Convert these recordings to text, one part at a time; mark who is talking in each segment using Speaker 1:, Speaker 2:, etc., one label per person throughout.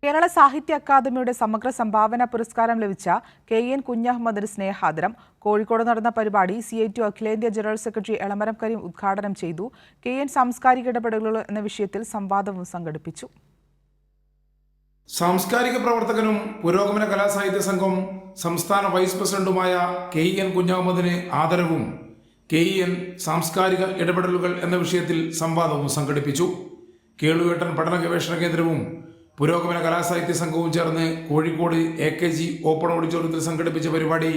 Speaker 1: കേരള സാഹിത്യ അക്കാദമിയുടെ സമഗ്ര സംഭാവന പുരസ്കാരം ലഭിച്ച കെ.എൻ. കുഞ്ഞഹമ്മദിന് സ്നേഹാദരം. കോഴിക്കോട് നടന്ന പരിപാടി CITU അഖിലേന്ത്യാ ജനറൽ സെക്രട്ടറി എളമരം കരീം ഉദ്ഘാടനം ചെയ്തു. കെ.എൻ. സാംസ്കാരിക ഇടപെടലുകൾ എന്ന വിഷയത്തിൽ സംവാദവും സംഘടിപ്പിച്ചു.
Speaker 2: സാംസ്കാരിക പ്രവർത്തകനും പുരോഗമന കലാസാഹിത്യ സംഘം സംസ്ഥാന വൈസ് പ്രസിഡന്റുമായ കെ.എൻ. കുഞ്ഞഹമ്മദിന് ആദരവും കെ.എൻ. സാംസ്കാരിക ഇടപെടലുകൾ എന്ന വിഷയത്തിൽ സംവാദവും സംഘടിപ്പിച്ചു. കേളുവേട്ടൻ പഠന ഗവേഷണ കേന്ദ്രവും പുരോഗമന കലാസാഹിത്യ സംഘവും ചേർന്ന് കോഴിക്കോട് AKG ഓപ്പൺ ഓഡിറ്റോറിയത്തിൽ സംഘടിപ്പിച്ച പരിപാടി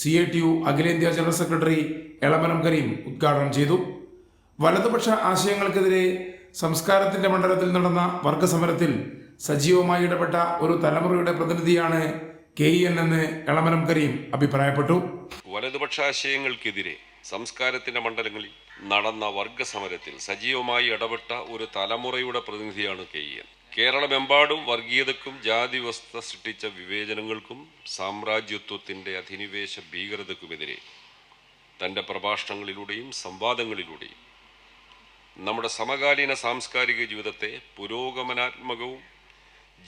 Speaker 2: CITU അഖിലേന്ത്യാ ജനറൽ സെക്രട്ടറി എളമരം കരീം ഉദ്ഘാടനം ചെയ്തു. വലതുപക്ഷ ആശയങ്ങൾക്കെതിരെ സംസ്കാരത്തിന്റെ മണ്ഡലത്തിൽ നടന്ന വർഗസമരത്തിൽ സജീവമായി ഇടപെട്ട ഒരു തലമുറയുടെ പ്രതിനിധിയാണ് കെ.എൻ. എന്ന് എളമരം കരീം അഭിപ്രായപ്പെട്ടു.
Speaker 3: വലതുപക്ഷ ആശയങ്ങൾക്കെതിരെ സംസ്കാരത്തിന്റെ മണ്ഡലങ്ങളിൽ നടന്ന വർഗസമരത്തിൽ സജീവമായി ഇടപെട്ട ഒരു തലമുറയുടെ പ്രതിനിധിയാണ് കെ.എൻ. കേരളമെമ്പാടും വർഗീയതക്കും ജാതി വ്യവസ്ഥ സൃഷ്ടിച്ച വിവേചനങ്ങൾക്കും സാമ്രാജ്യത്വത്തിന്റെ അധിനിവേശ ഭീകരതക്കുമെതിരെ തന്റെ പ്രഭാഷണങ്ങളിലൂടെയും സംവാദങ്ങളിലൂടെയും നമ്മുടെ സമകാലീന സാംസ്കാരിക ജീവിതത്തെ പുരോഗമനാത്മകവും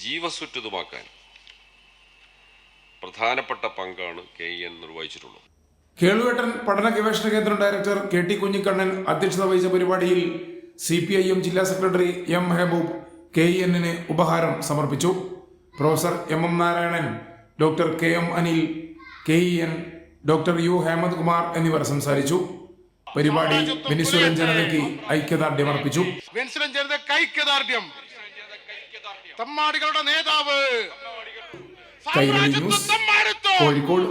Speaker 3: ജീവസുറ്റതുമാക്കാൻ പ്രധാനപ്പെട്ട പങ്കാണ് കെ.എൻ. നിർവഹിച്ചിട്ടുള്ളത്.
Speaker 2: കേളുവേട്ടൻ പഠന ഗവേഷണ കേന്ദ്രം ഡയറക്ടർ KT കുഞ്ഞിക്കണ്ണൻ അധ്യക്ഷത വഹിച്ച പരിപാടിയിൽ CPIM ജില്ലാ സെക്രട്ടറി M. മെഹബൂബ് കെ.എൻ.ന് ഉപഹാരം സമർപ്പിച്ചു. Professor MM. Narayanan, doctor KM. Anil, K N., doctor U. Hemant Kumar എന്നിവർ സംസാരിച്ചു. പരിപാടി വെനിസ്വേലൻ ജനതയ്ക്ക് ഐക്യദാർഢ്യം അർപ്പിച്ചു.
Speaker 4: തമ്മാടികളുടെ നേതാവ്
Speaker 2: കൈരളി ന്യൂസ്, കോഴിക്കോട്.